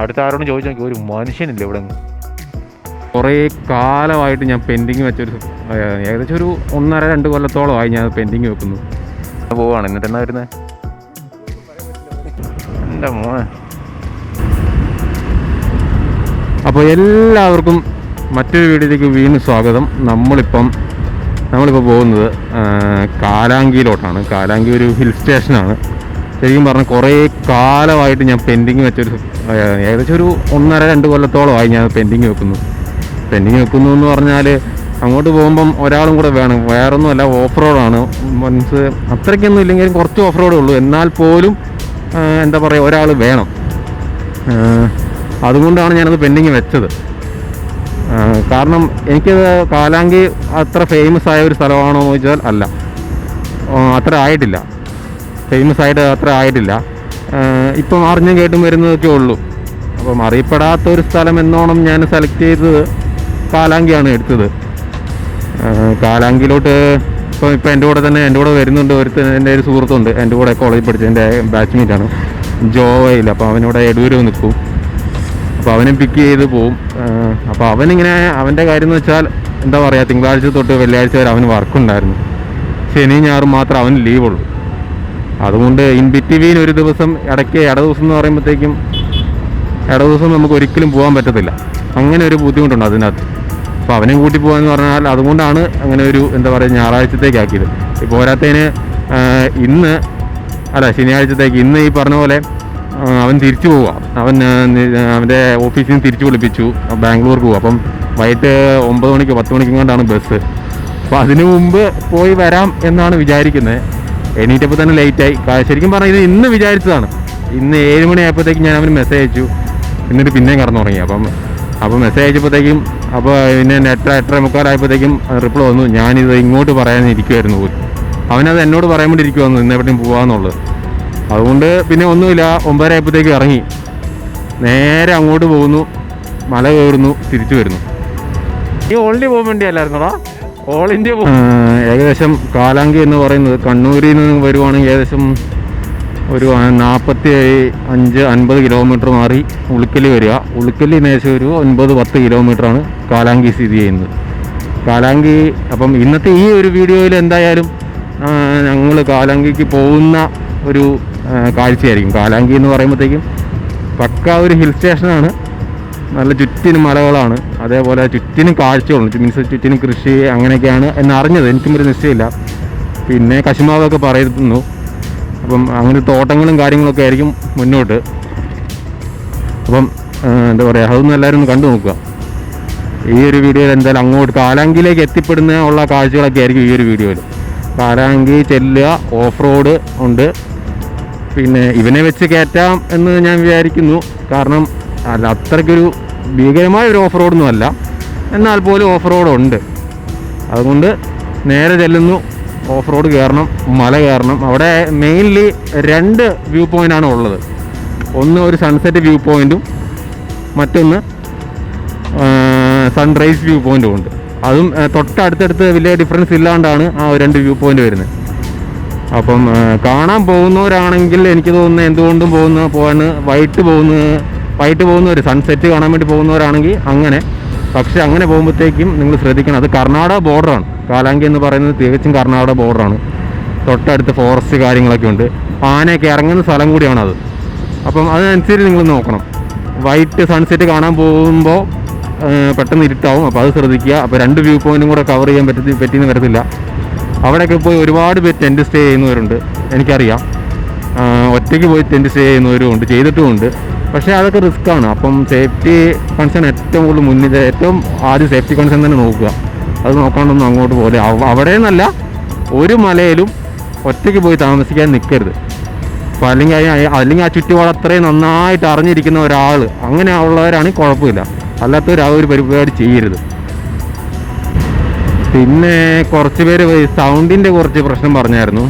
അടുത്ത ആരോടും ചോദിച്ചു നോക്കി, ഒരു മനുഷ്യനില്ല ഇവിടെ. കുറേ കാലമായിട്ട് ഞാൻ പെൻഡിങ് വെച്ചൊരു ഏകദേശം ഒരു 1.5-2 കൊല്ലത്തോളമായി ഞാൻ പെൻഡിങ് വെക്കുന്നു. പോവാണ്. എന്നിട്ട് എന്നാ വരുന്നത്? എൻ്റെ മോനെ. അപ്പോൾ എല്ലാവർക്കും മറ്റൊരു വീഡിയോയിലേക്ക് വീണ്ടും സ്വാഗതം. നമ്മളിപ്പോൾ പോകുന്നത് കാലാങ്കിയിലോട്ടാണ്. കാലാങ്കി ഒരു ഹിൽ സ്റ്റേഷനാണ്. ശരിക്കും പറഞ്ഞാൽ കുറേ കാലമായിട്ട് ഞാൻ പെൻഡിങ് വെച്ചൊരു ഏകദേശം ഒരു 1.5-2 കൊല്ലത്തോളമായി ഞാൻ പെൻഡിങ് വെക്കുന്നു എന്ന് പറഞ്ഞാൽ അങ്ങോട്ട് പോകുമ്പം ഒരാളും കൂടെ വേണം. വേറൊന്നുമല്ല, ഓഫ് റോഡാണ്. മീൻസ് അത്രയ്ക്കൊന്നും ഇല്ലെങ്കിലും കുറച്ച് ഓഫ് റോഡേ ഉള്ളൂ. എന്നാൽ പോലും എന്താ പറയുക, ഒരാൾ വേണം. അതുകൊണ്ടാണ് ഞാനത് പെൻഡിങ് വെച്ചത്. കാരണം എനിക്കത് കാലാങ്കി അത്ര ഫേമസ് ആയ ഒരു സ്ഥലമാണോ എന്ന് ചോദിച്ചാൽ അല്ല, അത്ര ആയിട്ടില്ല. ഫേമസ് ആയിട്ട് അത്ര ആയിട്ടില്ല. ഇപ്പം അറിഞ്ഞും കേട്ടും വരുന്നതൊക്കെ ഉള്ളൂ. അപ്പം അറിയപ്പെടാത്തൊരു സ്ഥലം എന്നോണം ഞാൻ സെലക്ട് ചെയ്തത് കാലാങ്കിയാണ് എടുത്തത്. കാലാങ്കിലോട്ട് ഇപ്പം എൻ്റെ കൂടെ വരുന്നുണ്ട് എൻ്റെ ഒരു സുഹൃത്തുണ്ട്. എൻ്റെ കൂടെ കോളേജിൽ പഠിച്ച എൻ്റെ ബാച്ച്മേറ്റാണ്, ജോവയിൽ. അപ്പോൾ അവനിവിടെ എടൂര് നിൽക്കും. അപ്പോൾ അവനെ പിക്ക് ചെയ്ത് പോവും. അപ്പോൾ അവനിങ്ങനെ അവൻ്റെ കാര്യം എന്ന് വെച്ചാൽ എന്താ പറയുക, തിങ്കളാഴ്ച തൊട്ട് വെള്ളിയാഴ്ച വരെ അവന് വർക്കുണ്ടായിരുന്നു. ശനി ഞായറും മാത്രം അവന് ലീവുള്ളൂ. അതുകൊണ്ട് ഇൻ ബിറ്റ്വീൻ ഒരു ദിവസം ഇടയ്ക്ക് ദിവസം എന്ന് പറയുമ്പോഴത്തേക്കും ദിവസം നമുക്ക് ഒരിക്കലും പോകാൻ പറ്റത്തില്ല. അങ്ങനെ ഒരു ബുദ്ധിമുട്ടുണ്ട് അതിനകത്ത്. അപ്പോൾ അവനെ കൂട്ടി പോകാമെന്ന് പറഞ്ഞാൽ അതുകൊണ്ടാണ് അങ്ങനെ ഒരു എന്താ പറയുക ഞായറാഴ്ചത്തേക്കാക്കിയത്. ഇപ്പോൾ പോരാത്തതിന് ശനിയാഴ്ചത്തേക്ക് ഇന്ന് ഈ പറഞ്ഞ പോലെ അവൻ തിരിച്ചു പോവുക. അവൻ്റെ ഓഫീസിൽ നിന്ന് തിരിച്ചു വിളിപ്പിച്ചു, ബാംഗ്ലൂർക്ക് പോകും. അപ്പം വൈകിട്ട് 9 മണിക്ക് 10 മണിക്കെങ്ങാണ്ടാണ് ബസ്. അപ്പോൾ അതിനു മുമ്പ് പോയി വരാം എന്നാണ് വിചാരിക്കുന്നത്. എണീറ്റപ്പോൾ തന്നെ ലേറ്റായി. ശരിക്കും പറഞ്ഞാൽ ഇത് ഇന്ന് വിചാരിച്ചതാണ്. ഇന്ന് 7 മണിയായപ്പോഴത്തേക്കും ഞാൻ അവന് മെസ്സേജ് അയച്ചു. എന്നിട്ട് പിന്നെയും കടന്നുറങ്ങി. അപ്പോൾ മെസ്സേജ് അയച്ചപ്പോഴത്തേക്കും അപ്പോൾ പിന്നെ 8:30 ആയപ്പോഴത്തേക്കും റിപ്ലൈ വന്നു. ഞാനിത് ഇങ്ങോട്ട് പറയാനിരിക്കുമായിരുന്നു പോലും. അവനത് എന്നോട് പറയാൻ വേണ്ടി ഇരിക്കുമായിരുന്നു ഇന്ന് എവിടെയും പോകാമെന്നുള്ളത്. അതുകൊണ്ട് പിന്നെ ഒന്നുമില്ല, 9:30 ആയപ്പോഴത്തേക്കും ഇറങ്ങി നേരെ അങ്ങോട്ട് പോകുന്നു, മല കയറുന്നു, തിരിച്ചു വരുന്നു. ഈ ഓൾറെഡി പോകാൻ വേണ്ടിയല്ലായിരുന്നോടാ? ഓൾ ഇന്ത്യ ഏകദേശം കാലാങ്കി എന്ന് പറയുന്നത് കണ്ണൂരിൽ നിന്ന് വരുവാണെങ്കിൽ ഏകദേശം ഒരു 45-50 കിലോമീറ്റർ മാറി ഉളുക്കലി വരിക. ഉളുക്കലിൽ ഏകദേശം ഒരു 9-10 കിലോമീറ്ററാണ് കാലാങ്കി സ്ഥിതി ചെയ്യുന്നത്. കാലാങ്കി അപ്പം ഇന്നത്തെ ഈ ഒരു വീഡിയോയിൽ എന്തായാലും ഞങ്ങൾ കാലാങ്കിക്ക് പോകുന്ന ഒരു കാഴ്ചയായിരിക്കും. കാലാങ്കി എന്ന് പറയുമ്പോഴത്തേക്കും പക്ക ഒരു ഹിൽ സ്റ്റേഷനാണ്. നല്ല ചുറ്റിനും മലകളാണ്, അതേപോലെ ചുറ്റിനും കാഴ്ചകളുണ്ട്. മീൻസ് ചുറ്റിനും കൃഷി അങ്ങനെയൊക്കെയാണ് എന്നറിഞ്ഞത്. എനിക്കും ഒരു നിശ്ചയമില്ല. പിന്നെ കശുമാവൊക്കെ പറയുന്നു. അപ്പം അങ്ങനെ തോട്ടങ്ങളും കാര്യങ്ങളൊക്കെ ആയിരിക്കും മുന്നോട്ട്. അപ്പം എന്താ പറയുക, അതൊന്നും എല്ലാവരും ഒന്ന് കണ്ടു നോക്കുക. ഈ ഒരു വീഡിയോയിൽ എന്തായാലും അങ്ങോട്ട് കാലാങ്കിയിലേക്ക് എത്തിപ്പെടുന്ന കാഴ്ചകളൊക്കെ ആയിരിക്കും ഈ ഒരു വീഡിയോയിൽ. കാലാങ്കി ചെല്ലുക, ഓഫ് റോഡ് ഉണ്ട്. പിന്നെ ഇവനെ വെച്ച് കയറ്റാം എന്ന് ഞാൻ വിചാരിക്കുന്നു. കാരണം അത്രയ്ക്കൊരു ഭീകരമായ ഒരു ഓഫ് റോഡൊന്നും അല്ല, എന്നാൽ പോലും ഓഫ് റോഡുണ്ട്. അതുകൊണ്ട് നേരെ ചെല്ലുന്നു, ഓഫ് റോഡ് കയറണം, മല കയറണം. അവിടെ മെയിൻലി 2 വ്യൂ പോയിൻ്റാണ് ഉള്ളത്. ഒന്ന് ഒരു സൺസെറ്റ് വ്യൂ പോയിൻറ്റും മറ്റൊന്ന് സൺറൈസ് വ്യൂ പോയിൻറ്റും ഉണ്ട്. അതും തൊട്ടടുത്തടുത്ത് വലിയ ഡിഫറൻസ് ഇല്ലാണ്ടാണ് ആ 2 വ്യൂ പോയിൻ്റ് വരുന്നത്. അപ്പം കാണാൻ പോകുന്നവരാണെങ്കിൽ എനിക്ക് തോന്നുന്നത് എന്തുകൊണ്ടും വൈകിട്ട് പോകുന്നവർ സൺസെറ്റ് കാണാൻ വേണ്ടി പോകുന്നവരാണെങ്കിൽ അങ്ങനെ. പക്ഷേ അങ്ങനെ പോകുമ്പോഴത്തേക്കും നിങ്ങൾ ശ്രദ്ധിക്കണം, അത് കർണാടക ബോർഡറാണ്. കാലാങ്കി എന്ന് പറയുന്നത് തികച്ചും കർണാടക ബോർഡറാണ്. തൊട്ടടുത്ത് ഫോറസ്റ്റ് കാര്യങ്ങളൊക്കെ ഉണ്ട്. ആനയൊക്കെ ഇറങ്ങുന്ന സ്ഥലം കൂടിയാണത്. അപ്പം അതിനനുസരിച്ച് നിങ്ങൾ നോക്കണം. വൈകിട്ട് സൺസെറ്റ് കാണാൻ പോകുമ്പോൾ പെട്ടെന്ന് ഇരുട്ടാവും. അപ്പോൾ അത് ശ്രദ്ധിക്കുക. അപ്പോൾ 2 വ്യൂ പോയിൻറ്റും കൂടെ കവർ ചെയ്യാൻ പറ്റിയെന്ന് വരത്തില്ല. അവിടെയൊക്കെ പോയി ഒരുപാട് പേര് ടെൻറ്റ് സ്റ്റേ ചെയ്യുന്നവരുണ്ട്, എനിക്കറിയാം. ഒറ്റയ്ക്ക് പോയി ടെൻറ്റ് സ്റ്റേ ചെയ്യുന്നവരും ചെയ്തിട്ടുമുണ്ട്. പക്ഷേ അതൊക്കെ റിസ്ക്കാണ്. അപ്പം സേഫ്റ്റി കൺസേൺ ഏറ്റവും ആദ്യം സേഫ്റ്റി കൺസേൺ തന്നെ നോക്കുക. അത് നോക്കാണ്ടൊന്നും അങ്ങോട്ട് പോലെ അവിടെ നിന്നല്ല, ഒരു മലയിലും ഒറ്റയ്ക്ക് പോയി താമസിക്കാൻ നിൽക്കരുത്. അപ്പോൾ അല്ലെങ്കിൽ ആ ചുറ്റുപാട് അത്രയും നന്നായിട്ട് അറിഞ്ഞിരിക്കുന്ന ഒരാൾ അങ്ങനെ ഉള്ളവരാണെങ്കിൽ കുഴപ്പമില്ല. അല്ലാത്തവർ ആ ഒരു പരിപാടി ചെയ്യരുത്. പിന്നെ കുറച്ച് പേര് സൗണ്ടിൻ്റെ കുറച്ച് പ്രശ്നം പറഞ്ഞായിരുന്നു.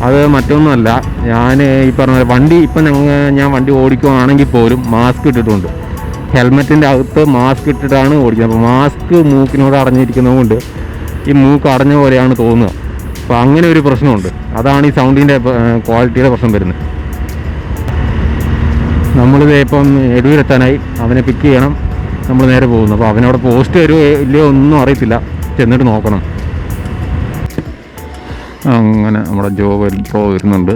അത് മറ്റൊന്നുമല്ല, ഞാൻ ഈ പറഞ്ഞ വണ്ടി ഞാൻ വണ്ടി ഓടിക്കുകയാണെങ്കിൽ പോലും മാസ്ക് ഇട്ടിട്ടുണ്ട്. ഹെൽമെറ്റിൻ്റെ അകത്ത് മാസ്ക് ഇട്ടിട്ടാണ് ഓടിക്കുന്നത്. അപ്പോൾ മാസ്ക് മൂക്കിനോട് അടഞ്ഞിരിക്കുന്നത് കൊണ്ട് ഈ മൂക്ക് അടഞ്ഞ പോലെയാണ് തോന്നുക. അപ്പോൾ അങ്ങനെ ഒരു പ്രശ്നമുണ്ട്. അതാണ് ഈ സൗണ്ടിൻ്റെ ക്വാളിറ്റിയുടെ പ്രശ്നം വരുന്നത്. നമ്മളിത് ഇപ്പം എടൂരെത്താനായി. അവനെ പിക്ക് ചെയ്യണം, നമ്മൾ നേരെ പോകുന്നു. അപ്പോൾ അവനവിടെ പോസ്റ്റ് വരുമോ ഇല്ലയോ ഒന്നും അറിയത്തില്ല, ചെന്നിട്ട് നോക്കണം. അങ്ങനെ നമ്മുടെ ജോബ് പ്രോ വരുന്നുണ്ട്.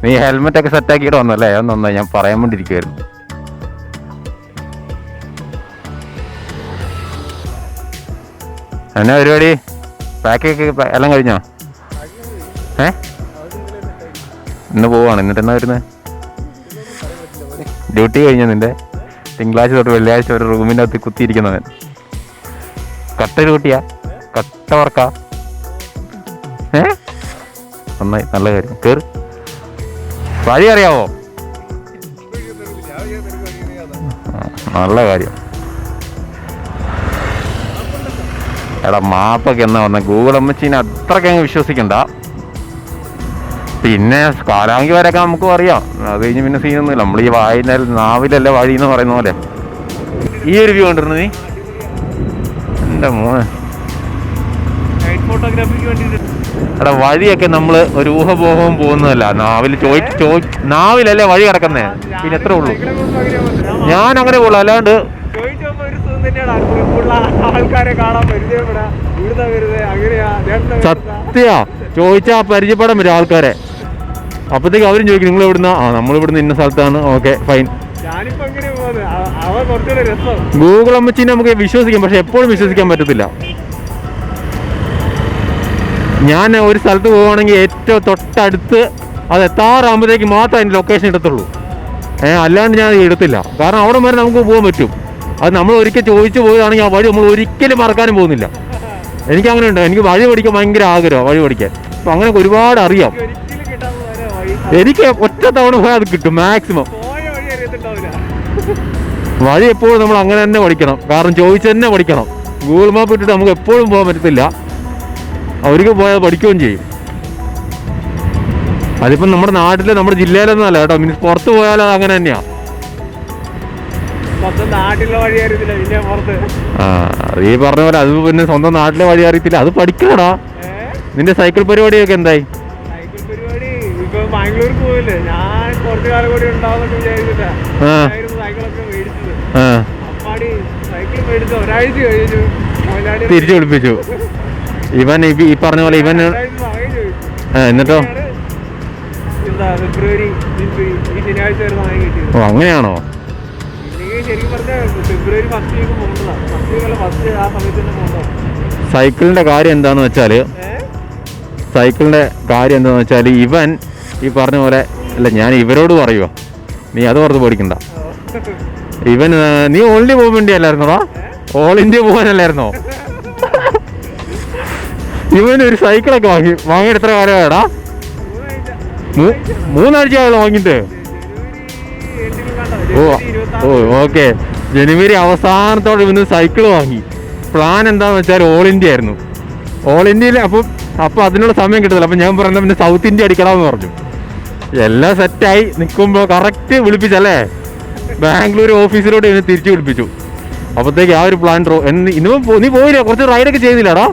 നീ ഹെൽമെറ്റൊക്കെ സെറ്റാക്കിയിട്ട് വന്നല്ലേ? അത് നന്നായി, ഞാൻ പറയാൻ വേണ്ടിയിരിക്കുമായിരുന്നു. എന്നാ പരിപാടി? പാക്കൊക്കെ എല്ലാം കഴിഞ്ഞോ? ഇന്ന് പോവാണ്. എന്നിട്ട് എന്നാ വരുന്നത്? ഡ്യൂട്ടി കഴിഞ്ഞോ നിന്റെ? തിങ്കളാഴ്ച തൊട്ട് വെള്ളിയാഴ്ച ഒരു റൂമിൻ്റെ അകത്ത് കുത്തിയിരിക്കുന്നവൻ. കട്ട ഡ്യൂട്ടിയാ? കട്ട വർക്കാ? നന്നായി, നല്ല കാര്യം. കയറി. വഴി അറിയാവോ? നല്ല കാര്യം. എടാ മാപ്പൊക്കെ എന്നാ വന്ന? ഗൂഗിൾ അമ്മച്ചീനെ അത്രയ്ക്ക് അങ്ങ് വിശ്വസിക്കണ്ട. പിന്നെ കാലാങ്കി വരെയൊക്കെ നമുക്കും അറിയാം. അത് കഴിഞ്ഞ് പിന്നെ സീനൊന്നുമില്ല. നമ്മൾ ഈ വായനയിൽ നാവിലല്ലേ വഴി എന്ന് പറയുന്ന പോലെ. ഈ ഒരു വ്യൂ കണ്ടിരുന്നു നീ? എൻ്റെ മോനെ, എടാ വഴിയൊക്കെ നമ്മൾ ഒരു ഊഹബോഹവും പോകുന്നതല്ല. നാവിലല്ലേ വഴി കിടക്കുന്നേ. പിന്നെ എത്ര ഉള്ളൂ? ഞാൻ അങ്ങനെ പോകുള്ളൂ, അല്ലാണ്ട് സത്യാ ചോദിച്ചാ പരിചയപ്പെടാൻ പറ്റും ആൾക്കാരെ. അപ്പത്തേക്ക് അവരും ചോദിക്കും നിങ്ങൾ എവിടുന്നാ? നമ്മളിവിടുന്ന് ഇന്ന സ്ഥലത്താണ്. Okay fine. ഗൂഗിൾ അമ്മച്ചീനെ നമുക്ക് വിശ്വസിക്കാം, പക്ഷെ എപ്പോഴും വിശ്വസിക്കാൻ പറ്റത്തില്ല. ഞാൻ ഒരു സ്ഥലത്ത് പോവുകയാണെങ്കിൽ ഏറ്റവും തൊട്ടടുത്ത് അത് എത്താറാകുമ്പോഴത്തേക്ക് മാത്രമേ അതിൻ്റെ ലൊക്കേഷൻ എടുത്തുള്ളൂ. അല്ലാണ്ട് ഞാൻ എടുത്തില്ല. കാരണം അവിടെ വരെ നമുക്ക് പോകാൻ പറ്റും. അത് നമ്മൾ ഒരിക്കൽ ചോദിച്ചു പോയതാണെങ്കിൽ ആ വഴി നമ്മൾ ഒരിക്കലും മറക്കാനും പോകുന്നില്ല. എനിക്കങ്ങനെ ഉണ്ട്. എനിക്ക് വഴി പഠിക്കാൻ ഭയങ്കര ആഗ്രഹമാണ്, വഴി പഠിക്കാൻ. അപ്പം അങ്ങനെ ഒരുപാട് അറിയാം. എനിക്ക് ഒറ്റ തവണ പോയാൽ അത് കിട്ടും മാക്സിമം. വഴി എപ്പോഴും നമ്മൾ അങ്ങനെ തന്നെ പഠിക്കണം. കാരണം ചോദിച്ചു തന്നെ പഠിക്കണം. ഗൂഗിൾ മാപ്പ് ഇട്ടിട്ട് നമുക്ക് എപ്പോഴും പോകാൻ പറ്റത്തില്ല. അവർക്ക് പോയാൽ പഠിക്കുകയും ചെയ്യും. അതിപ്പം നമ്മുടെ നാട്ടിലെ നമ്മുടെ ജില്ലയിലൊന്നും അല്ല കേട്ടോ. മീൻസ് പുറത്ത് പോയാലും അത് അങ്ങനെ തന്നെയാ. അത് ഈ പറഞ്ഞ പോലെ അത് പിന്നെ സ്വന്തം നാട്ടിലെ വഴി അറിയത്തില്ല. അത് പഠിക്കണടാ. നിന്റെ സൈക്കിൾ പരിപാടിയൊക്കെ എന്തായി? തിരിച്ചു വിളിപ്പിച്ചു ഇവൻ. ഈ പറഞ്ഞ പോലെ ഇവൻ എന്നിട്ടോ? ഓ അങ്ങനെയാണോ? സൈക്കിളിന്റെ കാര്യം എന്താന്ന് വെച്ചാല് ഇവൻ ഈ പറഞ്ഞ പോലെ അല്ല, ഞാൻ ഇവരോട് പറയുക, നീ അത് പുറത്ത് പേടിക്കണ്ട. ഇവൻ നീ ഓൾ ഇന്ത്യ പോകാൻ വേണ്ടി അല്ലായിരുന്നോടാ? All India പോകാനല്ലായിരുന്നോ? ഇവനൊരു സൈക്കിളൊക്കെ വാങ്ങിയിട്ട് എത്ര കാലമായടാ? 3 ആഴ്ചയാണോ വാങ്ങിയിട്ട്? ഓക്കെ. ജനുവരി അവസാനത്തോടെ ഇവന് സൈക്കിൾ വാങ്ങി. പ്ലാൻ എന്താണെന്ന് വെച്ചാൽ ഓൾ ഇന്ത്യ ആയിരുന്നു. ഓൾ ഇന്ത്യയിൽ അപ്പോൾ അതിനുള്ള സമയം കിട്ടത്തില്ല. അപ്പം ഞാൻ പറഞ്ഞ പിന്നെ സൗത്ത് ഇന്ത്യ അടിക്കണമെന്ന് പറഞ്ഞു. എല്ലാം സെറ്റായി നിൽക്കുമ്പോൾ കറക്റ്റ് വിളിപ്പിച്ചല്ലേ, ബാംഗ്ലൂർ ഓഫീസിലോട്ട് ഇവനെ തിരിച്ചു വിളിപ്പിച്ചു. അപ്പോഴത്തേക്ക് ആ ഒരു പ്ലാൻ ഇന്നിപ്പോൾ നീ പോയില്ലേ? കുറച്ച് റൈഡൊക്കെ ചെയ്തില്ലാടാ?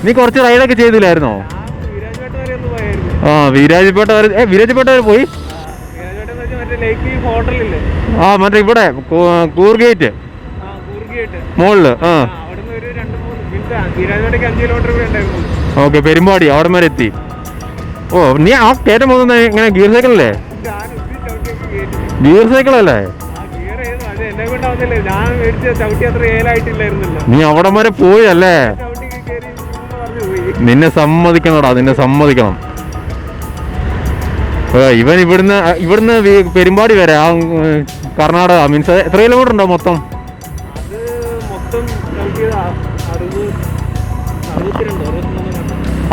നീ കുറച്ച് റൈഡൊക്കെ ചെയ്തില്ലായിരുന്നോ? വീരാജ്പേട്ട വരെ പോയി. മറ്റേ ഇവിടെ കൂർഗേറ്റ് മുകളില്. ഓക്കെ, പെരുമ്പാടി അവിടെ വരെ എത്തി. ഓ നീ ആ കയറ്റം പോകുന്ന എങ്ങനെ? ഗിയർ സൈക്കിളല്ലേ? ഗിയർ സൈക്കിളല്ലേ? നീ അവിടെ വരെ പോയല്ലേ? നിന്നെ സമ്മതിക്കണോടാ, നിന്നെ സമ്മതിക്കണം. ഇവൻ ഇവിടുന്ന് പെരുമ്പാടി വരെ ആ കർണാടക മീൻസ് എത്ര കിലോമീറ്റർ ഉണ്ടോ മൊത്തം?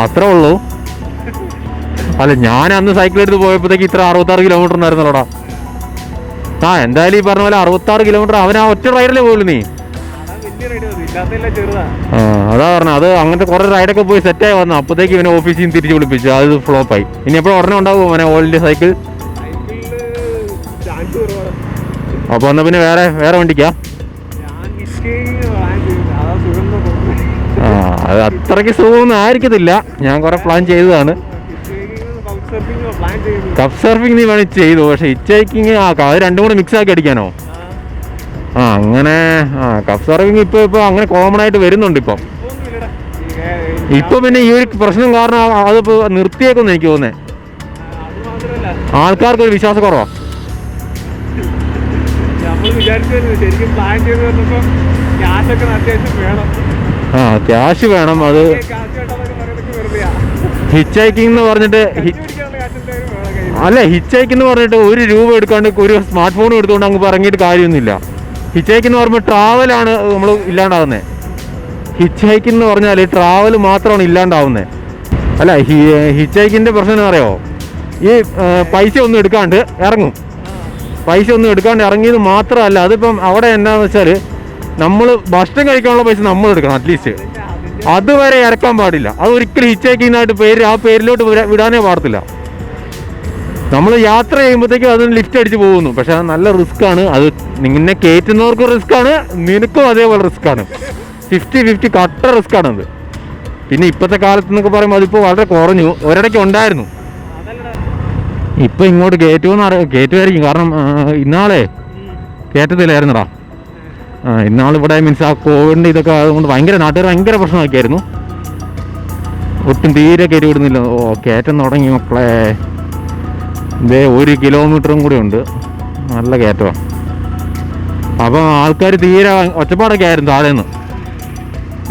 അത്രേ ഉള്ളൂ? അല്ല, ഞാൻ അന്ന് സൈക്കിൾ എടുത്ത് പോയപ്പോഴത്തേക്ക് ഇത്ര 66 കിലോമീറ്റർ ഉണ്ടായിരുന്നല്ലോടാ. എന്തായാലും ഈ പറഞ്ഞ പോലെ 66 കിലോമീറ്റർ അവൻ ആ ഒറ്റ റൈഡിലേ പോയുള്ളൂ. നീ അതാ പറഞ്ഞ അത് അങ്ങനത്തെ കുറെ റൈഡൊക്കെ പോയി സെറ്റായി വന്നു. അപ്പോഴത്തേക്ക് ഇവനെ ഓഫീസിൽ നിന്ന് തിരിച്ചു വിളിപ്പിച്ചു. അത് ഫ്ലോപ്പായി. ഇനി എപ്പോഴും ഉടനെ ഉണ്ടാവും അവനെ ഓൾ ഇന്ത്യ സൈക്കിൾ? അപ്പൊ എന്നാ പിന്നെ വേറെ വണ്ടിക്കാ? അത് അത്രയ്ക്ക് സുഖമൊന്നും ആയിരിക്കത്തില്ല. ഞാൻ കുറെ പ്ലാൻ ചെയ്തതാണ്. കപ്പ് സർഫിങ് നീ വേണമെങ്കിൽ ചെയ്തു, പക്ഷെ ഹിച്ച് ഹൈക്കിങ് അത് രണ്ടും കൂടെ മിക്സ് ആക്കി അടിക്കാനോ? അങ്ങനെ കപ്പ് സർഫിങ് ഇപ്പൊ അങ്ങനെ കോമൺ ആയിട്ട് വരുന്നുണ്ട് ഇപ്പൊ പിന്നെ ഈ ഒരു പ്രശ്നം കാരണം അതിപ്പോ നിർത്തിയേക്കൊന്ന് എനിക്ക് തോന്നുന്നേ. ആൾക്കാർക്കൊരു വിശ്വാസക്കുറവാ. ക്യാഷ് വേണം. അത് ഹിച്ച് ഹൈക്കിംഗ് എന്ന് പറഞ്ഞിട്ട് അല്ല, ഹിച്ച് ഹൈക്ക് എന്ന് പറഞ്ഞിട്ട് ₹1 എടുക്കാണ്ട് ഒരു സ്മാർട്ട് ഫോൺ എടുത്തുകൊണ്ട് അങ്ങ് പറഞ്ഞിട്ട് കാര്യമൊന്നുമില്ല. ഹിച്ച് ഹൈക്ക് എന്ന് പറയുമ്പോൾ ട്രാവലാണ് നമ്മൾ ഇല്ലാണ്ടാവുന്നത്. ഹിച്ച് ഹൈക്ക് എന്ന് പറഞ്ഞാൽ ട്രാവൽ മാത്രമാണ് ഇല്ലാണ്ടാവുന്നത്. അല്ല, ഹിച്ച് ഹൈക്കിൻ്റെ പ്രശ്നം എന്ന് പറയുമോ, ഈ പൈസ ഒന്നും എടുക്കാണ്ട് ഇറങ്ങും. പൈസ ഒന്നും എടുക്കാണ്ട് ഇറങ്ങിയത് മാത്രമല്ല, അതിപ്പം അവിടെ എന്താണെന്ന് വെച്ചാൽ നമ്മൾ ഭക്ഷണം കഴിക്കാനുള്ള പൈസ നമ്മൾ എടുക്കണം അറ്റ്ലീസ്റ്റ്. അതുവരെ ഇറക്കാൻ പാടില്ല. അത് ഒരിക്കലും ഹിച്ച് ഹൈക്കിങ്ങായിട്ട് ആ പേരിലോട്ട് വിടാനേ പാടത്തില്ല. നമ്മൾ യാത്ര ചെയ്യുമ്പോഴത്തേക്കും അതിന് ലിഫ്റ്റ് അടിച്ച് പോകുന്നു. പക്ഷെ അത് നല്ല റിസ്ക്കാണ്. അത് നിന്നെ കയറ്റുന്നവർക്കും റിസ്ക്കാണ്, നിനക്കും അതേപോലെ റിസ്ക്കാണ്. 50-50 കട്ട റിസ്ക്കാണത്. പിന്നെ ഇപ്പോഴത്തെ കാലത്ത് എന്നൊക്കെ പറയുമ്പോൾ അതിപ്പോൾ വളരെ കുറഞ്ഞു. ഒരിടയ്ക്ക് ഉണ്ടായിരുന്നു, ഇപ്പം ഇങ്ങോട്ട് കയറ്റുമായിരിക്കും. കാരണം ഇന്നാളെ കയറ്റത്തില്ലായിരുന്നടാ. ഇന്നാളിവിടെ മീൻസ് ആ കോവിഡിൻ്റെ ഇതൊക്കെ അതുകൊണ്ട് നാട്ടുകാർ ഭയങ്കര പ്രശ്നമാക്കിയായിരുന്നു. ഒട്ടും തീരെ കയറ്റി വിടുന്നില്ല. കയറ്റം തുടങ്ങി മക്കളെ. ഇതേ 1 കിലോമീറ്ററും കൂടി ഉണ്ട്, നല്ല കയറ്റമാണ്. അപ്പം ആൾക്കാർ തീരെ ഒച്ചപ്പാടൊക്കെ ആയിരുന്നു താഴേന്ന്.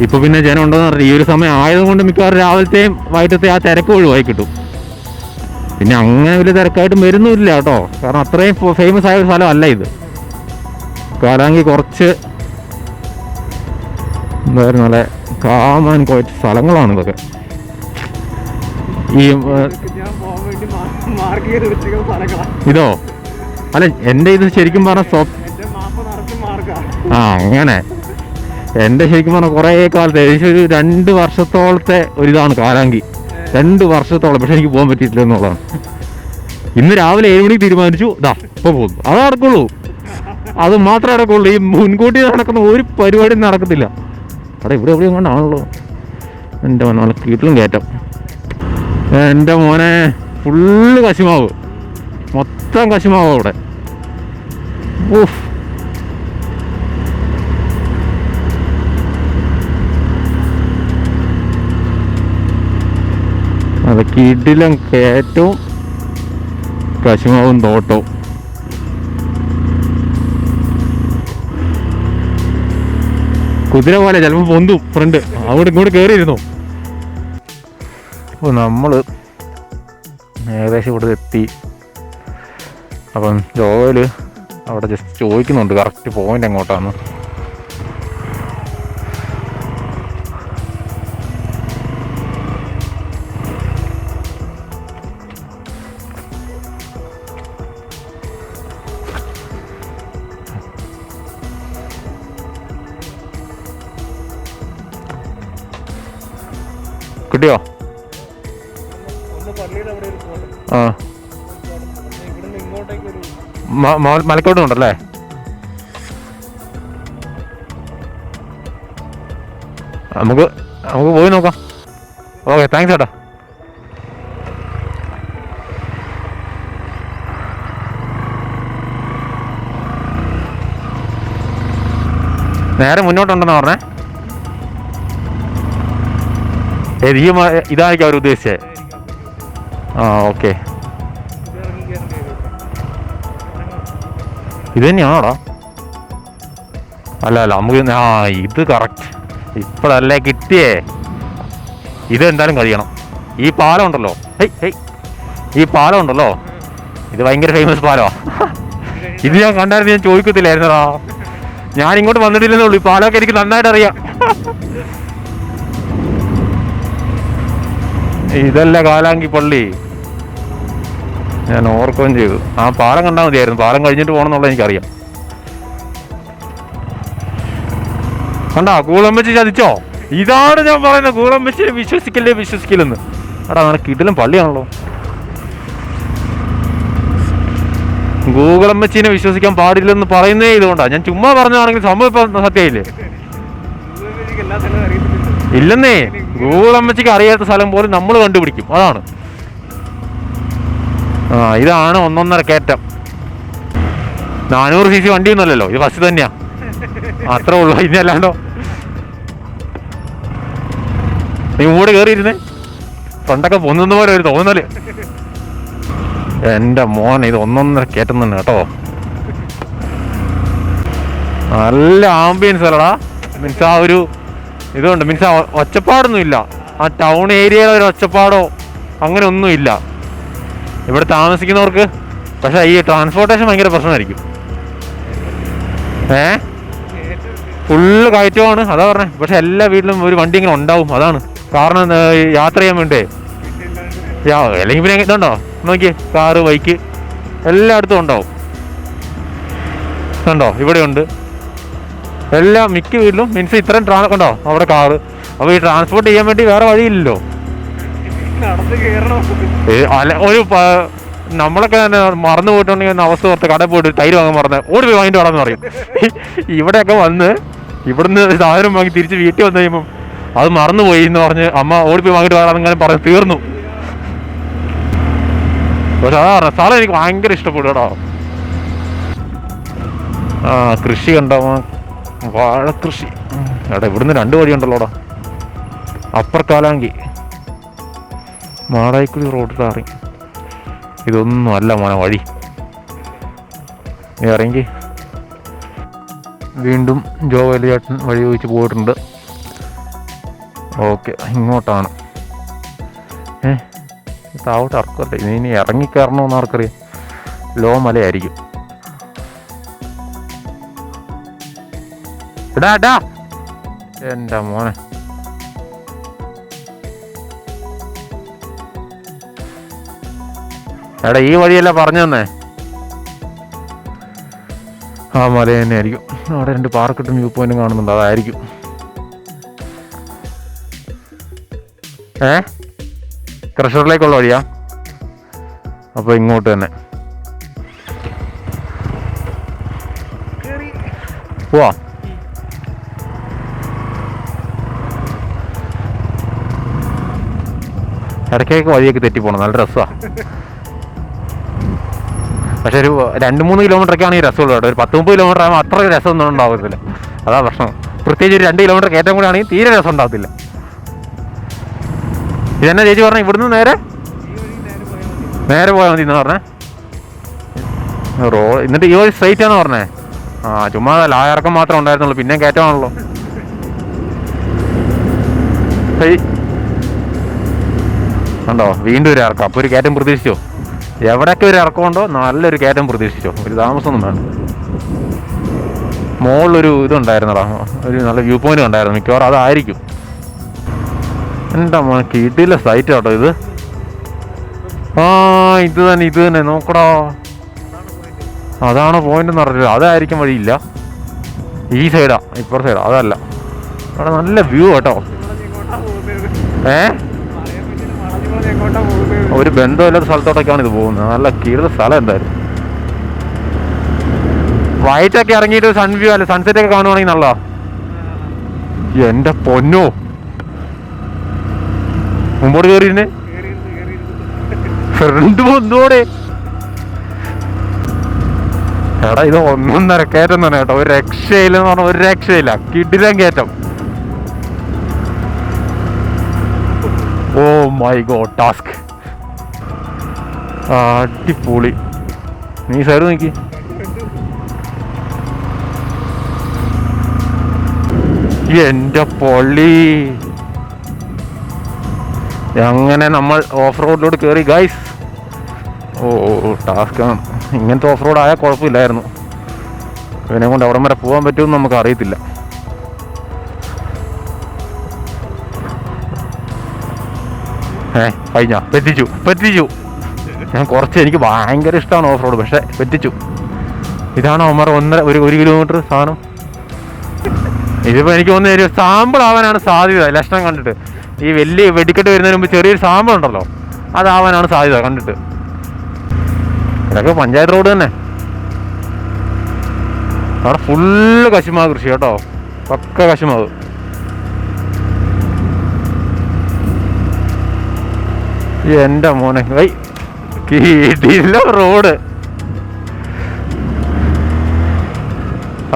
ഇപ്പോൾ പിന്നെ ജനം ഉണ്ടോയെന്ന് പറഞ്ഞാൽ ഈ ഒരു സമയം ആയതുകൊണ്ട് മിക്കവാറും രാവിലത്തെയും വൈകിട്ടത്തെ ആ തിരക്ക് ഒഴിവായി കിട്ടും. പിന്നെ അങ്ങനെ വലിയ തിരക്കായിട്ടും വരുന്നുമില്ല കേട്ടോ, കാരണം അത്രയും ഫേമസ് ആയ ഒരു സ്ഥലമല്ല ഇത്. കാലാങ്കി കുറച്ച് എന്തായിരുന്നു നല്ല കാമാൻ കുറച്ച് സ്ഥലങ്ങളാണ് ഇതൊക്കെ. ഈ ഇതോ അല്ല, എൻ്റെ ഇത് ശരിക്കും പറഞ്ഞ അങ്ങനെ എൻ്റെ ശരിക്കും പറഞ്ഞാൽ കുറേ കാലത്തെ ഏകദേശം ഒരു 2 വർഷത്തോളത്തെ ഒരിതാണ് കാലാങ്കി. 2 വർഷത്തോളം. പക്ഷെ എനിക്ക് പോകാൻ പറ്റിയിട്ടില്ല എന്നുള്ളതാണ്. ഇന്ന് രാവിലെ 7 മണിക്ക് തീരുമാനിച്ചു, ഇപ്പോൾ പോകുന്നു. അത് നടക്കുള്ളൂ, അത് മാത്രമേ നടക്കുള്ളൂ. ഈ മുൻകൂട്ടി നടക്കുന്ന ഒരു പരിപാടിയും നടക്കത്തില്ല. അവിടെ ഇവിടെ എവിടെയും കൊണ്ടാണല്ലോ. എൻ്റെ മോനെ വീട്ടിലും കയറ്റം. എൻ്റെ മോനെ ഫുള്ള് കശുമാവ്, മൊത്തം കശുമാവ് അവിടെ. ഓഫ്, അത് കിടിലം കയറ്റവും കശുമാവും തോട്ടവും. കുതിര പോലെ ചിലപ്പോൾ പൊന്തും ഫ്രണ്ട്. അവിടെ ഇങ്ങോട്ട് കയറിയിരുന്നു. അപ്പോൾ നമ്മൾ ഏകദേശം ഇവിടെ എത്തി. അപ്പം ജോയൽ അവിടെ ജസ്റ്റ് ചോദിക്കുന്നുണ്ട് കറക്റ്റ് പോയിന്റ് എങ്ങോട്ടാണ്. കിട്ടിയോ? മലക്കോട്ടും ഉണ്ടല്ലേ? നമുക്ക് പോയി നോക്കാം. ഓക്കെ, താങ്ക്സ് ചേട്ടാ. നേരെ മുന്നോട്ടുണ്ടെന്ന് പറഞ്ഞേ. ഇതായിരിക്കും അവർ ഉദ്ദേശിച്ചത്. ഓക്കെ, ഇത് തന്നെയാണോടാ? അല്ല നമുക്ക് ഇത് കറക്റ്റ് ഇപ്പോഴല്ലേ കിട്ടിയേ. ഇത് എന്തായാലും കഴിയണം. ഈ പാലം ഉണ്ടല്ലോ, ഈ പാലം ഉണ്ടല്ലോ, ഇത് ഭയങ്കര ഫേമസ് പാലമാണ്. ഇത് ഞാൻ കണ്ടായിരുന്നു, ഞാൻ ചോദിക്കത്തില്ലായിരുന്നടാ. ഞാൻ ഇങ്ങോട്ട് വന്നിട്ടില്ലെന്നുള്ളൂ. ഈ പാലമൊക്കെ എനിക്ക് നന്നായിട്ട് അറിയാം. ഇതല്ല കാലാങ്കി പള്ളി, ഞാൻ ഓർക്കുകയും ചെയ്തു. ആ പാലം കണ്ടാൽ മതിയായിരുന്നു. പാലം കഴിഞ്ഞിട്ട് പോകണം എന്നുള്ളത് എനിക്കറിയാം. കണ്ടാ, കൂളമ്പച്ചി ചതിച്ചോ? ഇതാണ് ഞാൻ പറയുന്നത്, കൂളമ്പച്ചിനെ വിശ്വസിക്കില്ലെന്ന്. എടാ, നല്ല കിടിലം പള്ളിയാണല്ലോ. ഗൂഗിളമ്മച്ചീനെ വിശ്വസിക്കാൻ പാടില്ലെന്ന് പറയുന്നേ ഇതുകൊണ്ടാണ്. ഞാൻ ചുമ്മാ പറഞ്ഞതാണെങ്കിൽ സംഭവം ഇപ്പം സത്യമായില്ലേ? ഇല്ലെന്നേ, ഗൂഗിളമ്മച്ചിക്ക് അറിയാത്ത സ്ഥലം പോലും നമ്മൾ കണ്ടുപിടിക്കും. അതാണ് ഇതാണ് 1.5 കയറ്റം. 400 cc വണ്ടിയൊന്നുമല്ലല്ലോ, ഇത് ബസ് തന്നെയാ, അത്രേ ഉള്ളൂ. ഇനി അല്ലാണ്ടോ നീ കൂടെ കയറിയിരുന്നേ, ഫ്രണ്ടൊക്കെ പൊന്നുന്ന പോലെ ഒരു തോന്നല്. എൻ്റെ മോനെ, ഇത് 1.5 കയറ്റം തന്നെ കേട്ടോ. നല്ല ആംബിയൻസ് അല്ലടാ. മീൻസ് ആ ഒരു ഇതുണ്ട്, മീൻസ് ആ ഒച്ചപ്പാടൊന്നും ഇല്ല. ആ ടൗൺ ഏരിയയിലെ ഒരു ഒച്ചപ്പാടോ അങ്ങനെ ഒന്നും ഇല്ല ഇവിടെ താമസിക്കുന്നവർക്ക്. പക്ഷേ ഈ ട്രാൻസ്പോർട്ടേഷൻ ഭയങ്കര പ്രശ്നമായിരിക്കും. ഫുള്ള് കയറ്റമാണ്, അതാ പറഞ്ഞത്. പക്ഷെ എല്ലാ വീട്ടിലും ഒരു വണ്ടി ഇങ്ങനെ ഉണ്ടാവും. അതാണ് കാരണം, യാത്ര ചെയ്യാൻ വേണ്ടേ. അല്ലെങ്കിൽ പിന്നെ ഇതുണ്ടോ നോക്കിയേ, കാറ് ബൈക്ക് എല്ലായിടത്തും ഉണ്ടാവും. ഉണ്ടോ, ഇവിടെ ഉണ്ട് എല്ലാം, മിക്ക വീട്ടിലും. മീൻസ് ഇത്രയും ഉണ്ടോ അവിടെ കാറ്. അപ്പോൾ ഈ ട്രാൻസ്പോർട്ട് ചെയ്യാൻ വേണ്ടി വേറെ വഴിയില്ലല്ലോ. അല്ല, ഒരു നമ്മളൊക്കെ തന്നെ മറന്നു പോയിട്ടുണ്ടെങ്കിൽ അവസ്ഥ ഓർത്ത് കടയിൽ പോയിട്ട് തൈര് വാങ്ങാൻ മറന്ന് ഓടി പോയി വാങ്ങിട്ട് വേണമെന്ന് പറയും. ഇവിടെയൊക്കെ വന്ന് ഇവിടുന്ന് സാധനം വാങ്ങി തിരിച്ച് വീട്ടിൽ വന്നു കഴിയുമ്പം അത് മറന്നുപോയി എന്ന് പറഞ്ഞ് അമ്മ ഓടിപ്പോയി വാങ്ങിട്ട് വേണമെന്നങ്ങനെ പറഞ്ഞ് തീർന്നു. പക്ഷെ അതാ പറഞ്ഞ സ്ഥലം എനിക്ക് ഭയങ്കര ഇഷ്ടപ്പെടും കേട്ടോ. കൃഷി കണ്ടോ, വാഴക്കൃഷി. എടാ ഇവിടുന്ന് 2 വഴിയുണ്ടല്ലോടാ. Upper Kalanki, മാടായിക്കുഴി road ടാറി. ഇതൊന്നും അല്ല മോനെ വഴി. നീ ഇറങ്ങി. വീണ്ടും ജോ വലിയേട്ടൻ വഴി ചോദിച്ച് പോയിട്ടുണ്ട്. ഓക്കെ, ഇങ്ങോട്ടാണ്. താവോട്ട് ഇറക്കട്ടെ. ഇനി ഇറങ്ങിക്കയറണമെന്ന് ആർക്കറിയാം. ലോ മലയായിരിക്കും. എടാ എൻ്റെ മോനെ, എടാ ഈ വഴിയല്ല പറഞ്ഞു തന്നേ. ആ മല തന്നെ ആയിരിക്കും. അവിടെ 2 പാർക്കിട്ടും വ്യൂ പോയിന്റും കാണുന്നുണ്ട്, അതായിരിക്കും. ക്രഷറിലേക്കുള്ള വഴിയാ. അപ്പോൾ ഇങ്ങോട്ട് തന്നെ പോവാ. ഇടയ്ക്കൊക്കെ വഴിയൊക്കെ തെറ്റിപ്പോണം, നല്ല രസമാണ്. പക്ഷെ ഒരു 2-3 കിലോമീറ്ററൊക്കെ ആണെങ്കിൽ രസമുള്ളൂ കേട്ടോ. ഒരു 10-30 കിലോമീറ്റർ ആകുമ്പോൾ അത്ര രസമൊന്നും ഉണ്ടാകത്തില്ല. അതാ പ്രശ്നം. പ്രത്യേകിച്ച് ഒരു 2 കിലോമീറ്റർ കയറ്റം കൂടെ ആണെങ്കിൽ തീരെ രസം ഉണ്ടാകത്തില്ല. ഇതെന്നാ ചേച്ചി പറഞ്ഞേ, ഇവിടുന്ന് നേരെ പോയാൽ മതി എന്ന് പറഞ്ഞേ. റോഡ് എന്നിട്ട് ഈ വഴി സ്ട്രൈറ്റ് ആണെന്ന് പറഞ്ഞേ. ചുമ്മാ ലായറക്കം മാത്രമേ ഉണ്ടായിരുന്നുള്ളൂ, പിന്നെ കയറ്റമാണല്ലോ. കണ്ടോ, വീണ്ടും ഒരു ഇറക്കം. അപ്പോൾ ഒരു കയറ്റം പ്രതീക്ഷിച്ചോ. എവിടെയൊക്കെ ഒരു ഇറക്കമുണ്ടോ നല്ലൊരു കയറ്റം പ്രതീക്ഷിച്ചോ. ഒരു താമസമൊന്നും വേണ്ട. മുകളിലൊരു ഇതുണ്ടായിരുന്നടാ, ഒരു നല്ല വ്യൂ പോയിന്റ് ഉണ്ടായിരുന്നു. മിക്കവാറും അതായിരിക്കും. എൻ്റെ മോനെ കിട്ടിയില്ല സൈറ്റ് കേട്ടോ ഇത്. ഇത് തന്നെ നോക്കടാ. അതാണ് പോയിന്റ് എന്ന് പറഞ്ഞില്ല. അതായിരിക്കും വഴിയില്ല. ഈ സൈഡാ, ഇപ്പുറ സൈഡാ, അതല്ല. അവിടെ നല്ല വ്യൂ കേട്ടോ. ഒരു ബന്ധമില്ലാത്ത സ്ഥലത്തോട്ടൊക്കെയാണ് ഇത് പോകുന്നത്. നല്ല കീഴുന്ന സ്ഥലം എന്തായാലും. വൈറ്റൊക്കെ ഇറങ്ങിയിട്ട് സൺ വ്യൂ അല്ല സൺസെറ്റ് ഒക്കെ കാണുവാണെങ്കിൽ നല്ലതാ. എൻ്റെ പൊന്നോ, മുമ്പോട്ട് കയറിയിരുന്നേ. ഫ്രണ്ട് ഒന്നോടെ. എടാ ഇത് 1.5 കയറ്റം തന്നെ കേട്ടോ. ഒരു രക്ഷയില്ലെന്ന് പറഞ്ഞാൽ ഒരു രക്ഷയില്ല. കിടിലൻ കയറ്റം. ഓ മൈ ഗോഡ്, ടാസ്ക് അടിപൊളി. നീ സൈഡ് നോക്കി. എൻ്റെ പൊള്ളി. അങ്ങനെ നമ്മൾ ഓഫ് റോഡിലോട്ട് കയറി ഗൈസ്. ഓ ടാസ്ക്കാണ്. ഇങ്ങനത്തെ ഓഫ് റോഡ് ആയാൽ കുഴപ്പമില്ലായിരുന്നു. ഇവനെ കൊണ്ട് അവിടം വരെ പോകാൻ പറ്റുമെന്ന് നമുക്ക് അറിയത്തില്ല. കഴിഞ്ഞ പറ്റിച്ചു. ഞാൻ എനിക്ക് ഭയങ്കര ഇഷ്ടമാണ് ഓഫ് റോഡ്, പക്ഷെ പറ്റിച്ചു. ഇതാണ് അവന്മാർ 1 കിലോമീറ്റർ സാധനം. ഇതിപ്പോൾ എനിക്ക് തോന്നുന്ന ഒരു സാമ്പിൾ ആവാനാണ് സാധ്യത. ലക്ഷണം കണ്ടിട്ട് ഈ വലിയ വെടിക്കെട്ട് വരുന്നതിന് മുമ്പ് ചെറിയൊരു സാമ്പിൾ ഉണ്ടല്ലോ, അതാവാനാണ് സാധ്യത കണ്ടിട്ട്. ഇതൊക്കെ പഞ്ചായത്ത് റോഡ് തന്നെ. അവിടെ ഫുള്ള് കശുമാവ് കൃഷി കേട്ടോ, പക്ക കശുമാവ്. എൻ്റെ മോനെ, കിടില റോഡ്.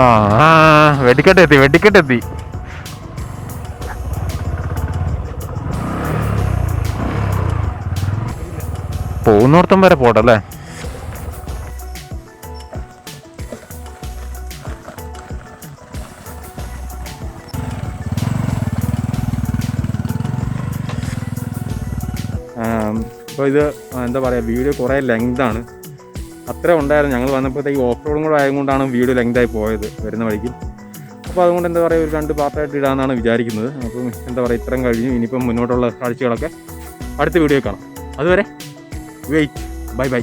ആ വെടിക്കെട്ടെത്തി. പോകുന്നോർത്തം വരെ പോട്ടല്ലേ. അപ്പോൾ ഇത് എന്താ പറയുക, വീഡിയോ കുറേ ലെങ്താണ്. അത്ര ഉണ്ടായിരുന്നു. ഞങ്ങൾ വന്നപ്പോഴത്തേക്ക് ഓഫ് റോഡും കൂടെ ആയതുകൊണ്ടാണ് വീഡിയോ ലെങ്തായി പോയത് വരുന്ന വഴിക്ക്. അപ്പോൾ അതുകൊണ്ട് എന്താ പറയുക, ഒരു 2 പാർട്ടായിട്ട് ഇടാമെന്നാണ് വിചാരിക്കുന്നത്. അപ്പം എന്താ പറയുക, ഇത്രയും കഴിഞ്ഞു. ഇനിയിപ്പം മുന്നോട്ടുള്ള കാഴ്ചകളൊക്കെ അടുത്ത വീഡിയോ കാണാം. അതുവരെ വെയിറ്റ്. ബൈ.